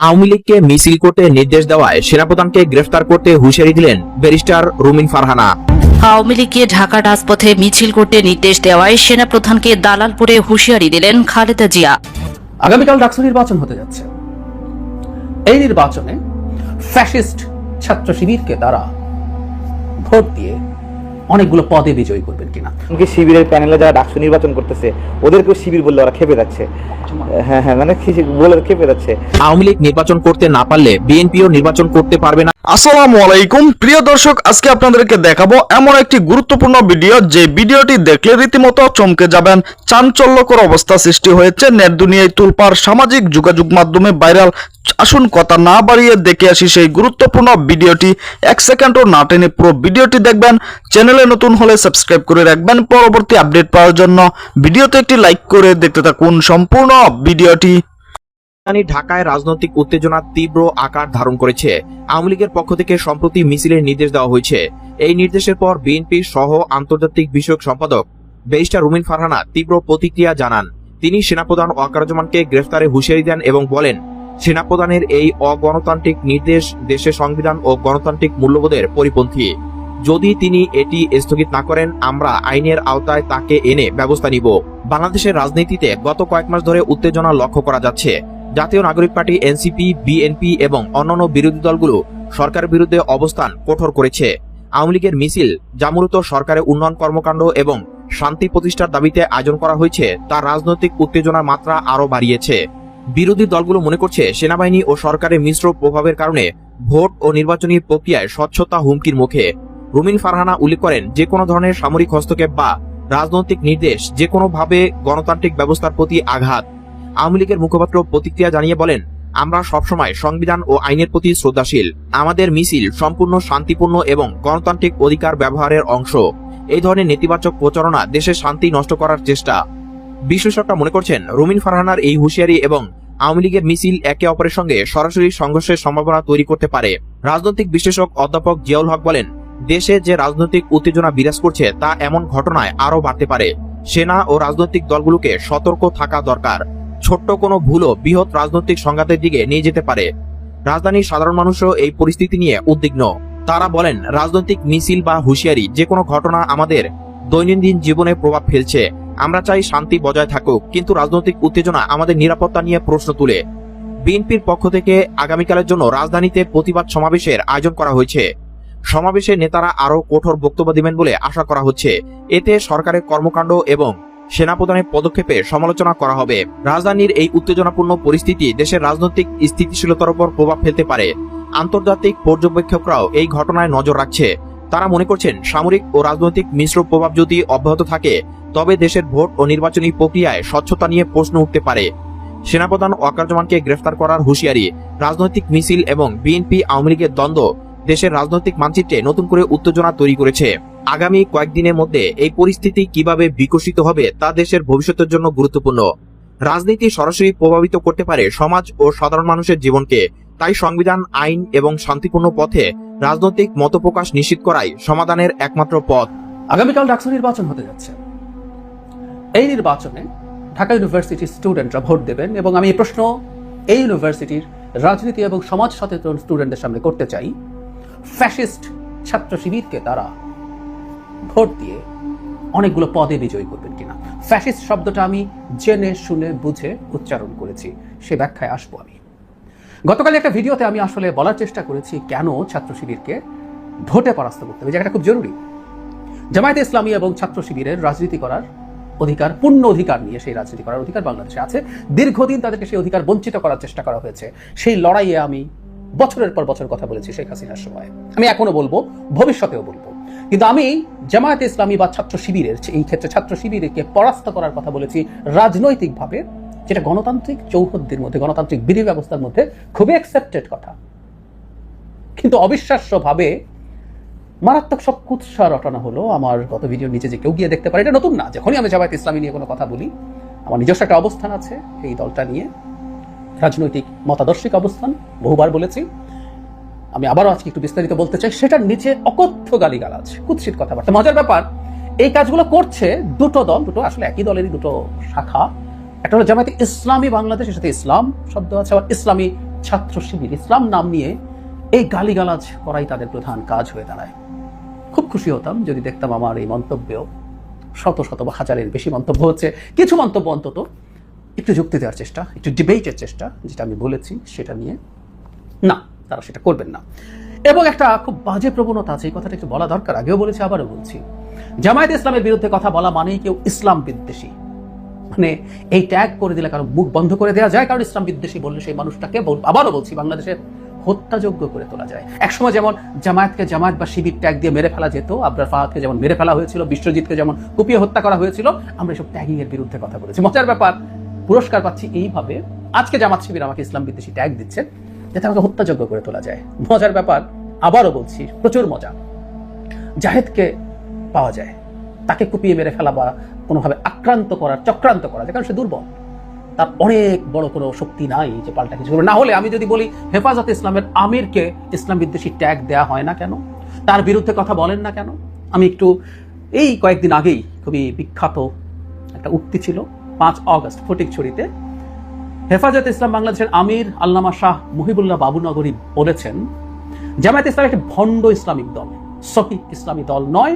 আওয়ামী লীগকে মিছিল করতে নির্দেশ দেওয়ায় সেনাপ্রধানকে গ্রেফতার করতে হুঁশিয়ারি দিলেন ব্যারিস্টার রুমিন ফারহানা। আওয়ামী লীগকে ঢাকা রাজপথে মিছিল করতে নির্দেশ দেওয়ায় সেনাপ্রধানকে দালালপুরে হুঁশিয়ারি দিলেন খালেদা জিয়া। আগামীকাল ডাকসু নির্বাচন হতে যাচ্ছে। এই নির্বাচনে ফ্যাসিস্ট ছাত্র শিবিরকে তারা ভোট দিয়ে অনেকগুলো পদে বিজয়ী করবেন কিনা। শিবিরের প্যানেলে যারা ডাকসু নির্বাচন করতেছে ওদেরকেও শিবির বললে ওরা খেপে যাচ্ছে। হ্যাঁ মানে বলে খেপে যাচ্ছে। আওয়ামী লীগ নির্বাচন করতে না পারলে বিএনপিও নির্বাচন করতে পারবে না। আসসালামু আলাইকুম প্রিয় দর্শক, আজকে আপনাদেরকে দেখাবো এমন একটি গুরুত্বপূর্ণ ভিডিও যে ভিডিওটি দেখলে রীতিমতো চমকে যাবেন। চাঞ্চল্যকর অবস্থা সৃষ্টি হয়েছে নেট দুনিয়ায় তুলপার সামাজিক যোগাযোগ মাধ্যমে ভাইরাল। আসুন কথা না বাড়িয়ে দেখে আসি সেই গুরুত্বপূর্ণ ভিডিওটি। 1 সেকেন্ডও না টেনে পুরো ভিডিওটি দেখবেন। চ্যানেলে নতুন হলে সাবস্ক্রাইব করে রাখবেন পরবর্তী আপডেট পাওয়ার জন্য। ভিডিওতে একটি লাইক করে দেখতে থাকুন সম্পূর্ণ ভিডিওটি। ঢাকায় রাজনৈতিক উত্তেজনা তীব্র আকার ধারণ করেছে। আওয়ামী লীগের পক্ষ থেকে সম্প্রতি মিছিলের নির্দেশ দেওয়া হয়েছে। এই নির্দেশের পর বিএনপি সহ আন্তর্জাতিক বিষয়ক সম্পাদক ব্যারিস্টার রুমিন ফারহানা তীব্র প্রতিক্রিয়া জানান। তিনি সেনাপ্রধান ওয়াকারুজ্জামানকে গ্রেফতারে হুঁশিয়ারি দেন এবং বলেন, সেনাপ্রধানের এই অগণতান্ত্রিক নির্দেশ দেশের সংবিধান ও গণতান্ত্রিক মূল্যবোধের পরিপন্থী। যদি তিনি এটি স্থগিত না করেন, আমরা আইনের আওতায় তাকে এনে ব্যবস্থা নিব। বাংলাদেশের রাজনীতিতে গত কয়েক মাস ধরে উত্তেজনা লক্ষ্য করা যাচ্ছে। জাতীয় নাগরিক পার্টি, এনসিপি, বিএনপি এবং অন্যান্য বিরোধী দলগুলো সরকারের বিরুদ্ধে অবস্থান কঠোর করেছে। আওয়ামী লীগের মিছিল, যা মূলত সরকারের উন্নয়ন কর্মকাণ্ড এবং শান্তি প্রতিষ্ঠার দাবিতে আয়োজন করা হয়েছে, তা রাজনৈতিক উত্তেজনার মাত্রা আরও বাড়িয়েছে। বিরোধী দলগুলো মনে করছে সেনাবাহিনী ও সরকারের মিশ্র প্রভাবের কারণে ভোট ও নির্বাচনী প্রক্রিয়ায় স্বচ্ছতা হুমকির মুখে। রুমিন ফারহানা উল্লেখ করেন, যে কোনো ধরনের সামরিক হস্তক্ষেপ বা রাজনৈতিক নির্দেশ যে কোনোভাবে গণতান্ত্রিক ব্যবস্থার প্রতি আঘাত। আওয়ামী লীগের মুখপাত্র প্রতিক্রিয়া জানিয়ে বলেন, আমরা সবসময় সংবিধান ও আইনের প্রতি শ্রদ্ধাশীল। আমাদের মিছিল সম্পূর্ণ শান্তিপূর্ণ এবং গণতান্ত্রিক অধিকার ব্যবহারের অংশ। এই ধরনের নেতিবাচক প্রচারণা দেশের শান্তি নষ্ট করার চেষ্টা। বিশ্লেষকরা মনে করছেন, রুমিন ফারহানার এই হুঁশিয়ারি এবং আওয়ামী লীগের মিছিল একে অপরের সঙ্গে সরাসরি সংঘর্ষের সম্ভাবনা তৈরি করতে পারে। রাজনৈতিক বিশ্লেষক অধ্যাপক জিয়াউল হক বলেন, দেশে যে রাজনৈতিক উত্তেজনা বিরাজ করছে তা এমন ঘটনায় আরও বাড়তে পারে। সেনা ও রাজনৈতিক দলগুলোকে সতর্ক থাকা দরকার। ছোট্ট কোনো ভুলও বৃহৎ রাজনৈতিক সংঘাতের দিকে নিয়ে যেতে পারে। রাজধানীর সাধারণ মানুষও এই পরিস্থিতি নিয়ে উদ্বিগ্ন। তারা বলেন, রাজনৈতিক মিছিল বা হুঁশিয়ারি যে কোনো ঘটনা আমাদের দৈনন্দিন জীবনে প্রভাব ফেলছে। আমরা চাই শান্তি বজায় থাকুক, কিন্তু রাজনৈতিক উত্তেজনা আমাদের নিরাপত্তা নিয়ে প্রশ্ন তুলে। বিএনপির পক্ষ থেকে আগামীকালের জন্য রাজধানীতে প্রতিবাদ সমাবেশের আয়োজন করা হয়েছে। সমাবেশে নেতারা আরও কঠোর বক্তব্য দিবেন বলে আশা করা হচ্ছে। এতে সরকারের কর্মকাণ্ড এবং সেনাপ্রধানের পদক্ষেপে সমালোচনা করা হবে। রাজধানীর এই উত্তেজনাপূর্ণ পরিস্থিতি দেশের রাজনৈতিক স্থিতিশীলতার উপর প্রভাব ফেলতে পারে। আন্তর্জাতিক পর্যবেক্ষকরাও এই ঘটনায় নজর রাখছে। তারা মনে করছেন, সামরিক ও রাজনৈতিক মিশ্র প্রভাব যদি অব্যাহত থাকে, তবে দেশের ভোট ও নির্বাচনী প্রক্রিয়ায় স্বচ্ছতা নিয়ে প্রশ্ন উঠতে পারে। সেনাপ্রধান ওয়াকারুজ্জামানকে গ্রেফতার করার হুঁশিয়ারি, রাজনৈতিক মিছিল এবং বিএনপি আওয়ামী লীগের দ্বন্দ্ব দেশের রাজনৈতিক মানচিত্রে নতুন করে উত্তেজনা তৈরি করেছে। আগামী কয়েকদিনের মধ্যে এই পরিস্থিতি কিভাবে বিকশিত হবে তা দেশের ভবিষ্যতের জন্য গুরুত্বপূর্ণ। রাজনীতি সরাসরি প্রভাবিত করতে পারে সমাজ ও সাধারণ মানুষের জীবনকে। তাই সংবিধান, আইন এবং শান্তিপূর্ণ পথে রাজনৈতিক মতপ্রকাশ নিশ্চিত করাই সমাধানের একমাত্র পথ। আগামীকাল ডাকসু নির্বাচন হতে যাচ্ছে। এই নির্বাচনে ঢাকা ইউনিভার্সিটির স্টুডেন্টরা ভোট দেবেন এবং আমি এই প্রশ্ন এই ইউনিভার্সিটির রাজনীতি এবং সমাজ সচেতন স্টুডেন্টদের সামনে করতে চাই। ফ্যাসিস্ট ছাত্র শিবিরকে তারা ভোট দিয়ে অনেকগুলো পদে বিজয়ী করবেন কিনা। ফ্যাসিস্ট শব্দটা আমি জেনে শুনে বুঝে উচ্চারণ করেছি, সে ব্যাখ্যায় আসবো আমি। গতকাল একটা ভিডিওতে আমি আসলে বলার চেষ্টা করেছি কেন ছাত্র শিবিরকে ভোটে পরাস্ত করতে হবে, জায়গাটা খুব জরুরি। জামায়াতে ইসলামী এবং ছাত্র শিবিরের রাজনীতি করার অধিকার, পূর্ণ অধিকার নিয়ে সেই রাজনীতি করার অধিকার বাংলাদেশে আছে। দীর্ঘদিন তাদেরকে সেই অধিকার বঞ্চিত করার চেষ্টা করা হয়েছে। সেই লড়াইয়ে আমি বছরের পর বছর কথা বলেছি শেখ হাসিনার সময়, আমি এখনো বলবো, ভবিষ্যতেও বলবো। কিন্তু আমি জামায়াতে ইসলামী বা ছাত্র শিবিরের, এই ক্ষেত্রে ছাত্র শিবিরকে পরাস্ত করার কথা বলেছি রাজনৈতিকভাবে, যেটা গণতান্ত্রিক চৌহদ্দির মধ্যে, গণতান্ত্রিক বিধি ব্যবস্থার মধ্যে খুবই অ্যাকসেপ্টেড কথা। কিন্তু অবিশ্বাস্যভাবে মারাত্মক সব কুৎসা রটানো হলো আমার গত ভিডিওর নিচে, যে কেউ গিয়ে দেখতে পারে। এটা নতুন না, যখনই আমি জামায়াতে ইসলামী নিয়ে কোনো কথা বলি, আমার নিজস্ব একটা অবস্থান আছে এই দলটা নিয়ে, রাজনৈতিক মতাদর্শিক অবস্থান, বহুবার বলেছি। আমি আবারও আজকে একটু বিস্তারিত বলতে চাই। সেটার নিচে অকথ্য গালিগালাজ, কুৎসিত কথাবার্তা। মজার ব্যাপার, এই কাজগুলো করছে দুটো দল, দুটো আসলে একই দলেরই দুটো শাখা। একটা হলো জামায়াতে ইসলামী বাংলাদেশ, এর সাথে ইসলাম শব্দ আছে, আবার ইসলামী ছাত্র শিবির ইসলাম নাম নিয়ে এই গালিগালাজ করাই তাদের প্রধান কাজ হয়ে দাঁড়ায়। খুব খুশি হতাম যদি দেখতাম আমার এই মন্তব্যেও শত শত বা হাজারের বেশি মন্তব্য হচ্ছে, কিছু মন্তব্য অন্তত একটু যুক্তি দেওয়ার চেষ্টা, একটু ডিবেটের চেষ্টা, যেটা আমি বলেছি সেটা নিয়ে। না, তারা সেটা করবেন না। এবং একটা খুব বাজে প্রবণতা আছে, এই কথাটা একটু বলা দরকার, আগেও বলেছি আবারও বলছি। জামায়াতে ইসলামের বিরুদ্ধে কথা বলা মানেই কেউ ইসলাম বিদ্বেষী, মানে এই ট্যাগ করে দিলে কারো মুখ বন্ধ করে দেওয়া যায়, কারণ ইসলাম বিদ্বেষী বললে সেই মানুষটাকে, আবারও বলছি, বাংলাদেশের হত্যাযোগ্য করে তোলা যায়। একসময় যেমন জামায়াতকে জামায়াত বা শিবির ট্যাগ দিয়ে মেরে ফেলা যেত, আবরার ফাহাদকে যেমন মেরে ফেলা হয়েছিল, বিশ্বজিৎকে যেমন কুপিয়ে হত্যা করা হয়েছিল, আমরা এসব ট্যাগিং এর বিরুদ্ধে কথা বলেছি। মজার ব্যাপার, পুরস্কার পাচ্ছি এইভাবে, আজকে জামাত শিবির আমাকে ইসলাম বিদ্বেষী ট্যাগ দিচ্ছে যাতে আমাকে হত্যাযোগ্য করে তোলা যায়। মজার ব্যাপার, আবারও বলছি, প্রচুর মজা, জাহেদকে পাওয়া যায়, তাকে কুপিয়ে মেরে ফেলা বা কোনোভাবে আক্রান্ত করার চক্রান্ত করা যায়, কারণ সে দুর্বল, তার অনেক বড় কোনো শক্তি নাই যে পাল্টা কিছু করবে। না হলে আমি যদি বলি হেফাজতে ইসলামের আমিরকে ইসলাম বিদ্বেষী ট্যাগ দেয়া হয় না কেন, তার বিরুদ্ধে কথা বলেন না কেন? আমি একটু এই কয়েকদিন আগেই খুবই বিখ্যাত একটা উক্তি ছিল, 5 অগস্ট ফটিকছড়িতে হেফাজতে ইসলাম বাংলাদেশের আমির আল্লামা শাহ মুহিবুল্লাহ বাবুনগরী বলেছেন, জামায়াত ইসলাম একটি ভণ্ড ইসলামিক দল, সহিহ ইসলামী দল নয়।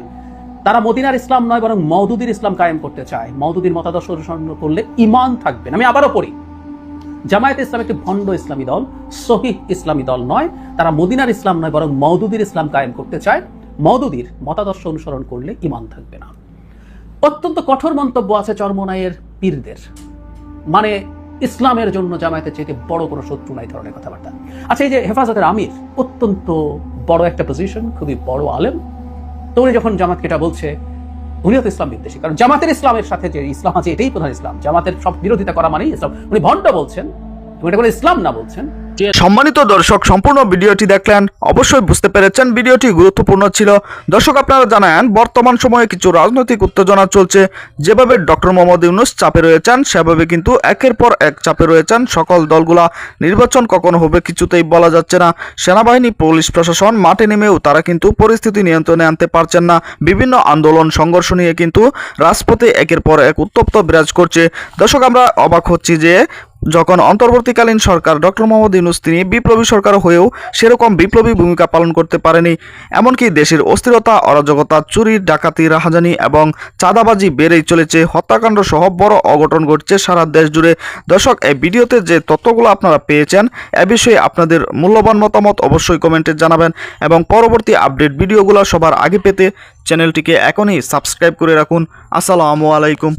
তারা মদিনার ইসলাম নয়, বরং মওদুদির ইসলাম কায়েম করতে চায়। মওদুদির মতাদর্শ অনুসরণ করলে ঈমান থাকবে না। আমি আবারও পড়ি, জামায়াত ইসলাম একটি ভণ্ড ইসলামী দল, সহিহ ইসলামী দল নয়। তারা মদিনার ইসলাম নয়, বরং মওদুদির ইসলাম কায়েম করতে চায়। মওদুদির মতাদর্শ অনুসরণ করলে ঈমান থাকবে না। অত্যন্ত কঠোর মন্তব্য আছে চরমোনাইয়ের পীরদের, মানে ইসলামের জন্য জামায়াতের চাইতে বড় কোনো শত্রু নাই ধরনের কথাবার্তা। আচ্ছা, এই যে হেফাজতের আমির, অত্যন্ত বড় একটা পজিশন, খুবই বড় আলেম, তো উনি যখন জামাতকে এটা বলছে, উনিও তো ইসলাম বিদ্বেষী, কারণ জামাতের ইসলামের সাথে যে ইসলাম আছে এটাই প্রধান ইসলাম, জামাতের সব বিরোধিতা করা মানেই ইসলাম। উনি ভণ্ড বলছেন, এটা কোনো ইসলাম না বলছেন। সম্মানিত দর্শক, সম্পূর্ণ ভিডিওটি দেখলেন, অবশ্যই বুঝতে পেরেছেন ভিডিওটি গুরুত্বপূর্ণ ছিল। দর্শক, আপনারা জানেন বর্তমান সময়ে কিছু রাজনৈতিক উত্তেজনা চলছে। যেভাবে ডক্টর মোহাম্মদ ইউনূস চাপে রয়েছেন, সেভাবে কিন্তু একের পর এক চাপে রয়েছেন সকল দলগুলা। নির্বাচন কখন হবে কিছুতেই বলা যাচ্ছে না। সেনাবাহিনী, পুলিশ প্রশাসন মাঠে নেমেও তারা কিন্তু পরিস্থিতি নিয়ন্ত্রণে আনতে পারছেন না। বিভিন্ন আন্দোলন সংঘর্ষ নিয়ে কিন্তু রাজপথে একের পর এক উত্তপ্ত বিরাজ করছে। দর্শক, আমরা অবাক হচ্ছি যে যখন অন্তর্বর্তীকালীন সরকার ডক্টর মোহাম্মদ ইউনূস তিনি বিপ্লবী সরকার হয়েও সেরকম বিপ্লবী ভূমিকা পালন করতে পারেনি। এমনকি দেশের অস্থিরতা, অরাজকতা, চুরি, ডাকাতি, রাহাজানি এবং চাঁদাবাজি বেড়েই চলেছে। হত্যাকাণ্ড সহ বড় অঘটন ঘটছে সারা দেশ জুড়ে। দর্শক, এই ভিডিওতে যে তথ্যগুলো আপনারা পেয়েছেন, এ বিষয়ে আপনাদের মূল্যবান মতামত অবশ্যই কমেন্টে জানাবেন এবং পরবর্তী আপডেট ভিডিওগুলো সবার আগে পেতে চ্যানেলটিকে এখনই সাবস্ক্রাইব করে রাখুন। আসসালামু আলাইকুম।